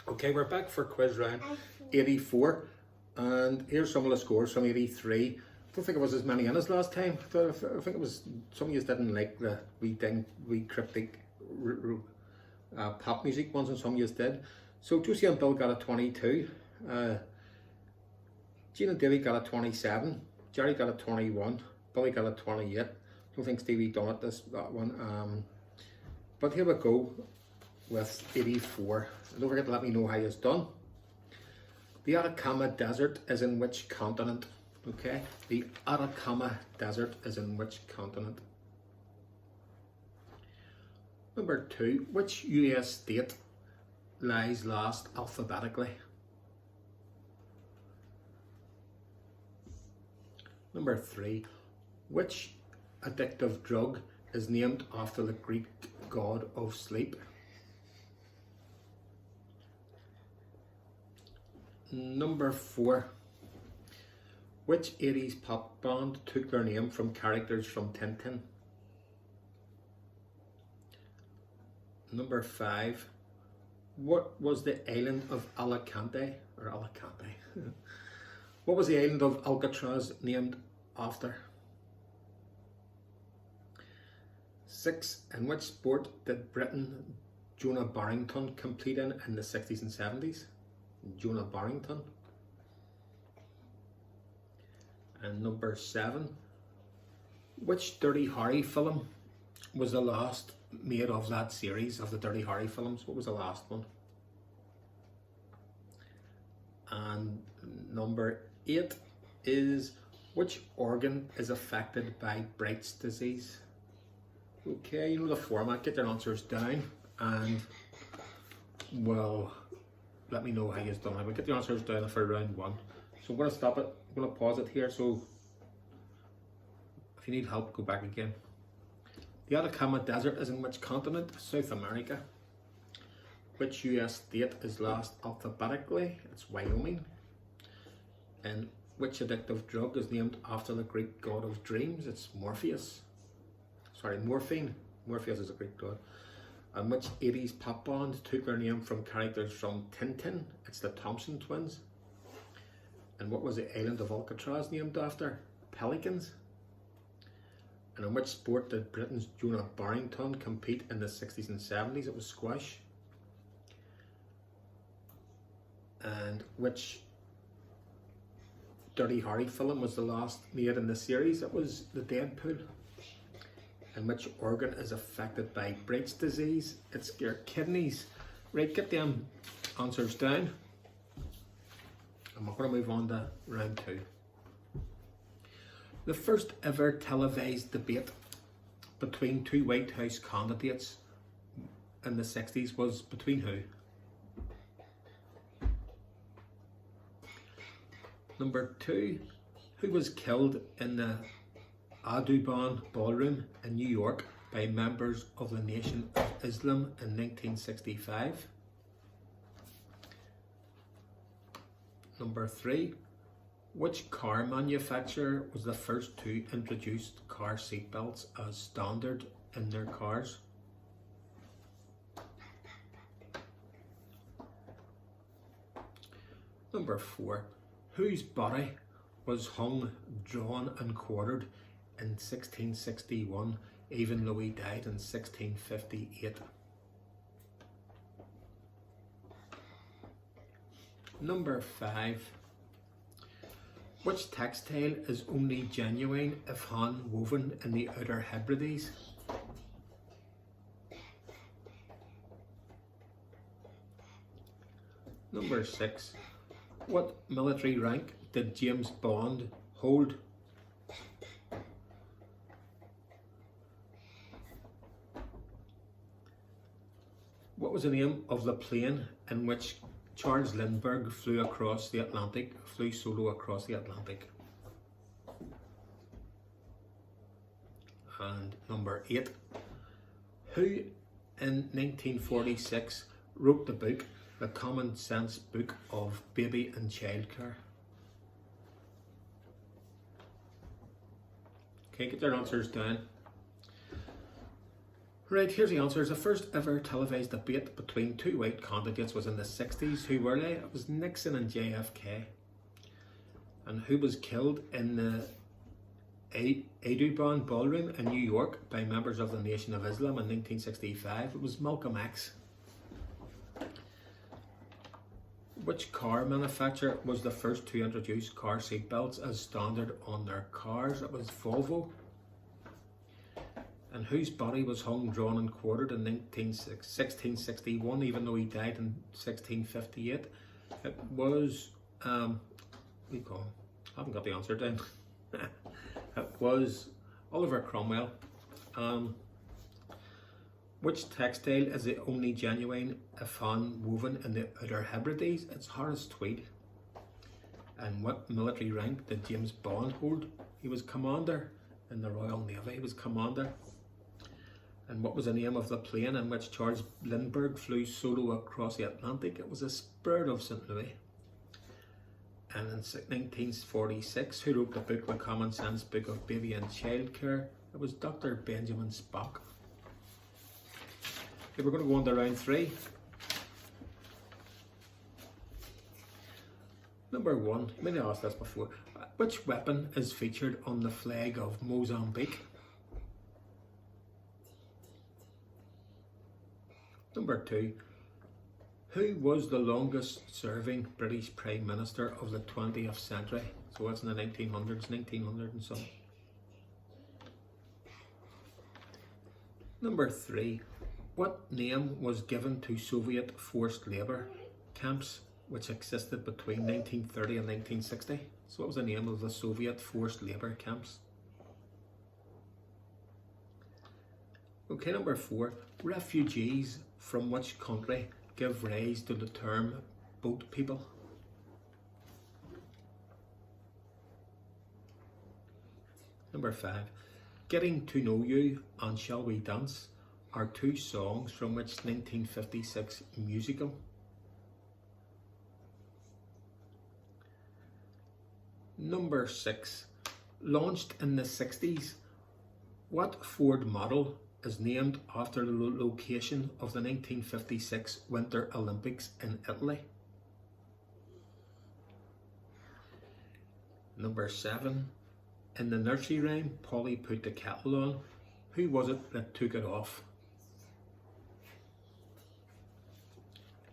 Okay, we're back for quiz round 84, and here's some of the scores from 83. I don't think it was as many in as last time. I think it was some of you didn't like the wee cryptic pop music ones, and some of you did. So Josie and Bill got a 22, Gene and Davey got a 27, Jerry got a 21, Billy got a 28. I don't think Stevie done it that one. But here we go with 84. And don't forget to let me know how it's done. The Atacama Desert is in which continent? Okay, the Atacama Desert is in which continent? Number 2, which US state lies last alphabetically? Number 3, which addictive drug is named after the Greek god of sleep? Number 4, which 80s pop band took their name from characters from Tintin? Number 5, what was the island of Alicante? What was the island of Alcatraz named after? 6, in which sport did Britain Jonah Barrington compete in the 60s and 70s? Jonah Barrington. And number 7, which Dirty Harry film was the last made of that series of the Dirty Harry films? What was the last one? And number 8 is, which organ is affected by Bright's disease? Okay, you know the format, get your answers down and well, let me know how you've done. I will get the answers down for round 1. So I'm going to stop it, I'm going to pause it here, so if you need help, go back again. The Atacama Desert is in which continent? South America. Which US state is last alphabetically? It's Wyoming. And which addictive drug is named after the Greek god of dreams? It's Morpheus. Sorry, morphine. Morpheus is a Greek god. And which 80s pop band took their name from characters from Tintin? It's the Thompson Twins. And what was the island of Alcatraz named after? Pelicans. And in which sport did Britain's Jonah Barrington compete in the 60s and 70s? It was squash. And which Dirty Harry film was the last made in the series? It was the Deadpool. And which organ is affected by Bright's disease? It's your kidneys. Right, get them answers down. And we're going to move on to round 2. The first ever televised debate between 2 White House candidates in the 60s was between who? Number 2, who was killed in the Audubon Ballroom in New York by members of the Nation of Islam in 1965? Number 3, which car manufacturer was the first to introduce car seatbelts as standard in their cars? Number 4, whose body was hung, drawn and quartered in 1661, even though he died in 1658? Number 5, which textile is only genuine if hand woven in the Outer Hebrides? Number 6, what military rank did James Bond hold? What was the name of the plane in which Charles Lindbergh flew solo across the Atlantic? And number 8, who in 1946 wrote the book, The Common Sense Book of Baby and Childcare? Okay, get their answers down. Right, here's the answers. The first ever televised debate between two white candidates was in the 60s. Who were they? It was Nixon and JFK. And who was killed in the Audubon Ballroom in New York by members of the Nation of Islam in 1965? It was Malcolm X. Which car manufacturer was the first to introduce car seatbelts as standard on their cars? It was Volvo. And whose body was hung, drawn and quartered in 1661, even though he died in 1658? It was, what do you call him? I haven't got the answer down. It was Oliver Cromwell. Which textile is the only genuine Afan woven in the Outer Hebrides? It's Horace Tweed. And what military rank did James Bond hold? He was commander in the Royal Navy. He was commander. And what was the name of the plane in which Charles Lindbergh flew solo across the Atlantic? It was a Spirit of St. Louis. And in 1946, who wrote the book, The Common Sense Book of Baby and Child Care? It was Dr. Benjamin Spock. Okay, we're going to go on to round 3. Number 1, I may have asked this before. Which weapon is featured on the flag of Mozambique? Number 2, who was the longest serving British Prime Minister of the 20th century? So that's in the 1900s, 1900 and something. Number 3, what name was given to Soviet forced labour camps which existed between 1930 and 1960? So what was the name of the Soviet forced labour camps? Okay, number 4, refugees from which country give rise to the term boat people? Number 5, Getting to Know You and Shall We Dance are two songs from which 1956 musical? Number 6, launched in the 60s, what Ford model is named after the location of the 1956 Winter Olympics in Italy? Number 7, in the nursery rhyme, Polly put the kettle on, who was it that took it off?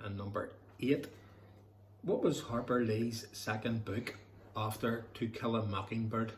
And number 8, what was Harper Lee's second book after To Kill a Mockingbird?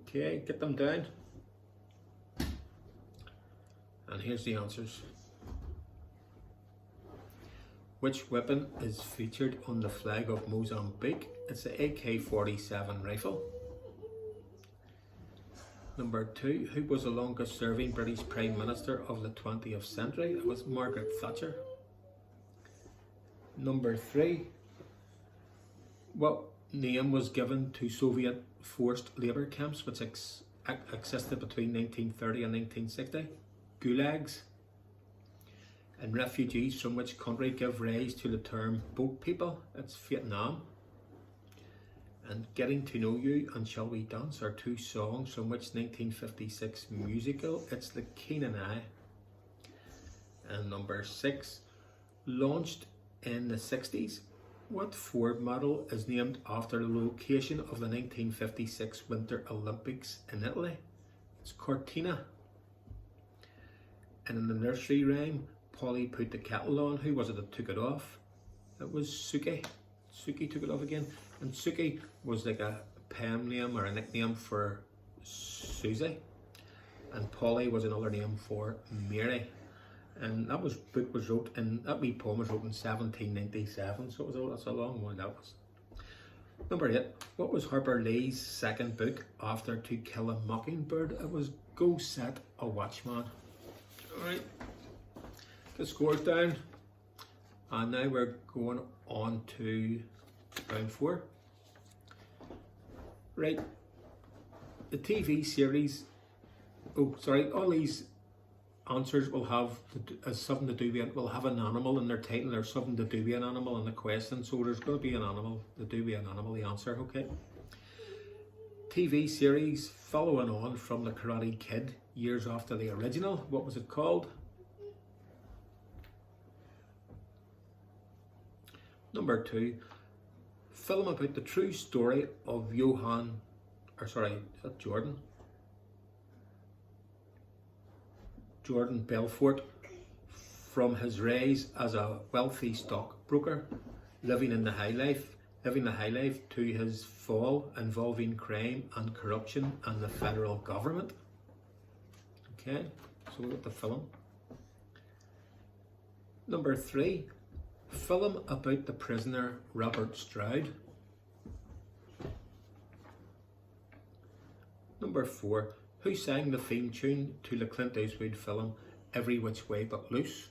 Okay, get them down. And here's the answers. Which weapon is featured on the flag of Mozambique? It's the AK-47 rifle. Number 2, who was the longest serving British Prime Minister of the 20th century? It was Margaret Thatcher. Number 3, what name was given to Soviet forced labour camps which existed between 1930 and 1960? Gulags. And refugees from which country give rise to the term boat people? It's Vietnam. And Getting to Know You and Shall We Dance are two songs from which 1956 musical? It's The Keen and I. And number 6, launched in the 60s, what Ford model is named after the location of the 1956 Winter Olympics in Italy? It's Cortina. And in the nursery rhyme, Polly put the kettle on, who was it that took it off? It was Suki. Suki took it off again. And Suki was like a pen name or a nickname for Susie. And Polly was another name for Mary. And that book was wrote in, that wee poem was wrote in 1797, so that's a long one that was. Number 8, what was Harper Lee's second book after To Kill a Mockingbird? It was Go Set a Watchman. Alright, the score's down. And now we're going on to round 4. Right, the TV series, all these answers will have something to do with, will have an animal in their title or something to do with an animal in the question, so there's going to be an animal to do with an animal, the answer, okay? TV series following on from The Karate Kid years after the original. What was it called? Number 2, film about the true story of Jordan Belfort, from his rise as a wealthy stockbroker, living the high life to his fall involving crime and corruption and the federal government. Okay, so we got the film. Number 3, film about the prisoner Robert Stroud. Number 4, who sang the theme tune to the Clint Eastwood film Every Which Way But Loose?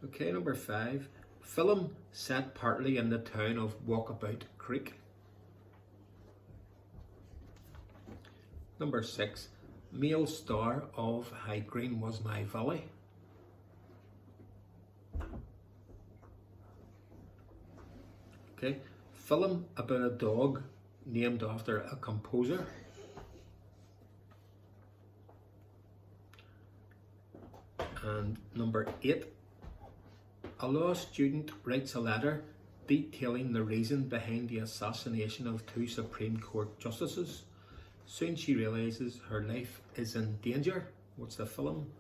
Okay, number 5, film set partly in the town of Walkabout Creek. Number 6, male star of How Green Was My Valley. Okay, film about a dog named after a composer. And number 8, a law student writes a letter detailing the reason behind the assassination of 2 Supreme Court justices. Soon she realises her life is in danger. What's the film?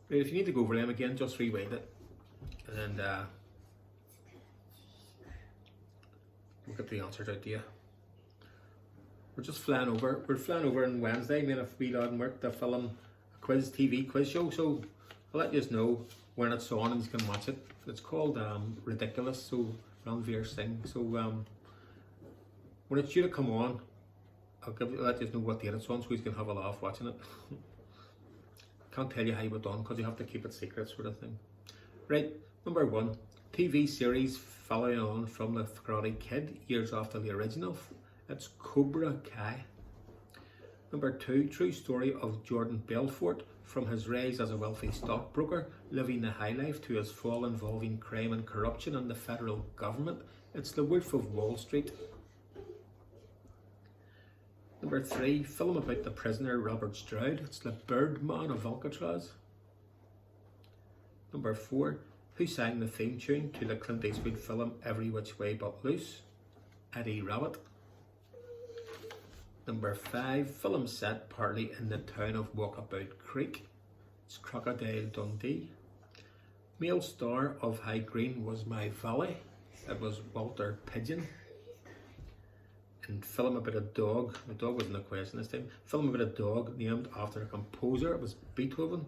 Right, if you need to go over them again, just rewind it. And we'll get the answers out to you. We're just flying over. We're flying over on Wednesday. Me and a wee lad in work to film a TV quiz show. So I'll let you know when it's on and you can watch it. It's called Ridiculous. So Ranveer Singh. So when it's due to come on, let you know what date it's on so you can have a laugh watching it. Can't tell you how it's done because you have to keep it secret, sort of thing. Right, number 1, TV series following on from The Karate Kid years after the original. It's Cobra Kai. Number 2, true story of Jordan Belfort, from his rise as a wealthy stockbroker, living the high life to his fall involving crime and corruption and the federal government. It's The Wolf of Wall Street. Number 3, film about the prisoner Robert Stroud. It's The Birdman of Alcatraz. Number 4, who sang the theme tune to the Clint Eastwood film Every Which Way But Loose? Eddie Rabbitt. Number 5, film set partly in the town of Walkabout Creek. It's Crocodile Dundee. Male star of How Green Was My Valley. It was Walter Pidgeon. And film about a dog. The dog wasn't a question this time. Film about a dog named after a composer. It was Beethoven.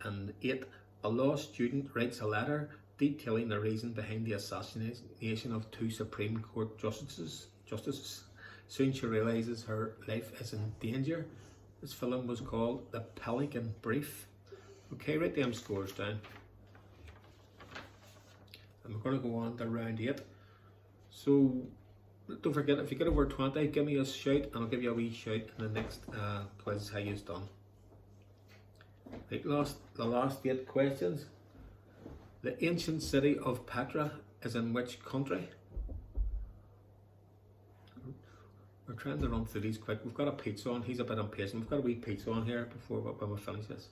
And 8, a law student writes a letter detailing the reason behind the assassination of 2 Supreme Court justices. Soon she realises her life is in danger. This film was called The Pelican Brief. Okay, write them scores down. And we're going to go on to round 8. So don't forget, if you get over 20, give me a shout and I'll give you a wee shout in the next quiz how you've done. Right, the last 8 questions. The ancient city of Petra is in which country? We're trying to run through these quick. We've got a pizza on. He's a bit impatient. We've got a wee pizza on here before when we finish this.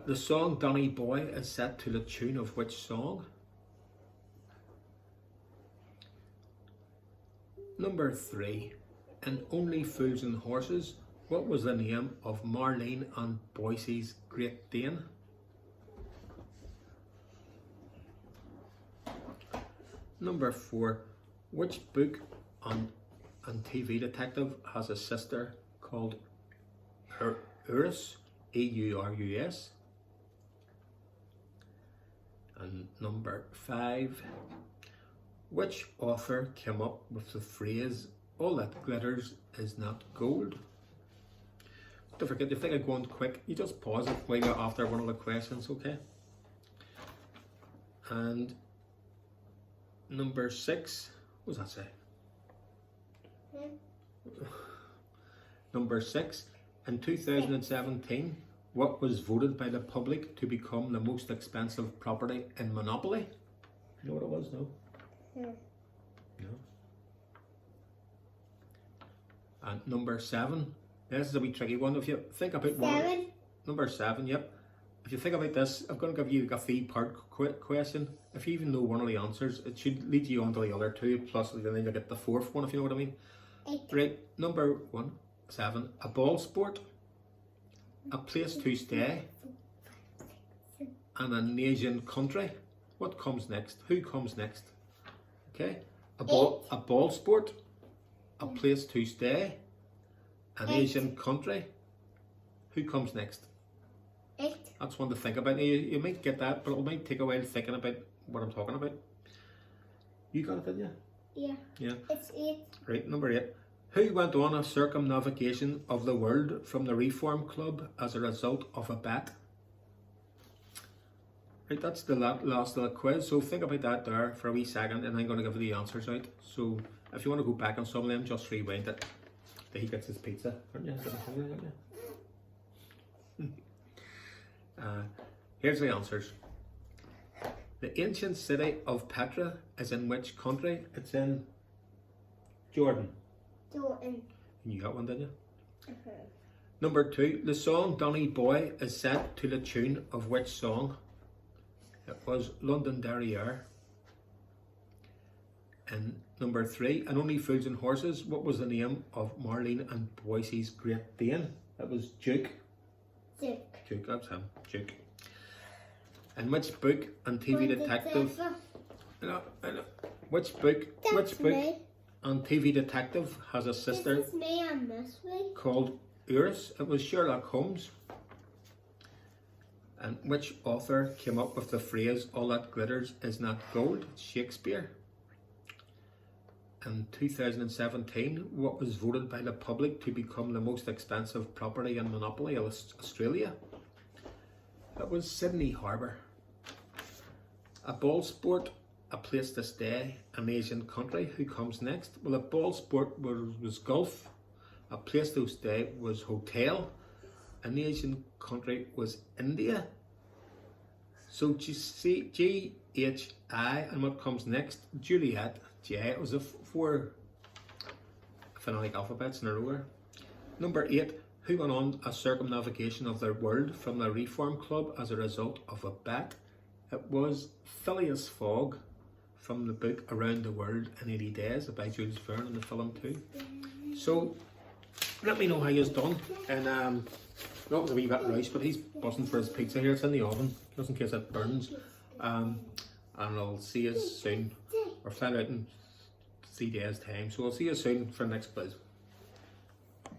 The song Donny Boy is set to the tune of which song? Number 3, in Only Fools and Horses, what was the name of Marlene and Boyce's Great Dane? Number 4, which book and TV detective has a sister called Eurus, E-U-R-U-S? And number 5, which author came up with the phrase, all that glitters is not gold? Don't forget, if you think I'm going quick, you just pause it while you're after one of the questions, okay? And number 6, what does that say? Number 6, in 2017, what was voted by the public to become the most expensive property in Monopoly? You know what it was, no? No. No. And number 7. This is a wee tricky one. If you think about one. 7. Number 7, yep. If you think about this, I'm going to give you a 3-part question. If you even know one of the answers, it should lead you on to the other 2, plus then you get the 4th one, if you know what I mean. 8. Right, number 7. A ball sport, a place to stay, and an Asian country. What comes next? Who comes next? Okay. A ball sport, a place to stay, an 8. Asian country. Who comes next? 8. That's one to think about. Now, you might get that, but it might take a while thinking about what I'm talking about. You got it, didn't you? Yeah. Yeah. It's 8. Right, number 8. Who went on a circumnavigation of the world from the Reform Club as a result of a bet? Right, that's the last of the quiz. So think about that there for a wee second, and I'm going to give you the answers out. So if you want to go back on some of them, just rewind it. He gets his pizza, aren't you? Here's the answers. The ancient city of Petra is in which country? It's in Jordan. Jordan. You got one, didn't you? Number 2. The song Donny Boy is set to the tune of which song? It was Londonderry Air. And number 3. And Only Fools and Horses. What was the name of Marlene and Boyce's Great Dane? That was Duke. Duke, that's him. Duke. And which book and TV detective? I know. Which book and TV detective has a sister This is me and this way. called Eurus? It was Sherlock Holmes. And which author came up with the phrase "all that glitters is not gold"? Shakespeare. In 2017, what was voted by the public to become the most expensive property in Monopoly, Australia? It was Sydney Harbour. A ball sport, a place to stay, an Asian country. Who comes next? Well, a ball sport was golf. A place to stay was hotel. An Asian country was India. So GHI, and what comes next? Juliet. J. It was a 4 phonetic alphabets in a row. Number 8. Who went on a circumnavigation of the world from the Reform Club as a result of a bet? It was Phileas Fogg from the book Around the World in 80 Days by Jules Verne in the film too. So let me know how you've done. And that was a wee bit rice, but he's buzzing for his pizza here. It's in the oven, just in case it burns. And I'll see you soon. We're flying out in 3 days' time, so I'll see you soon for the next quiz.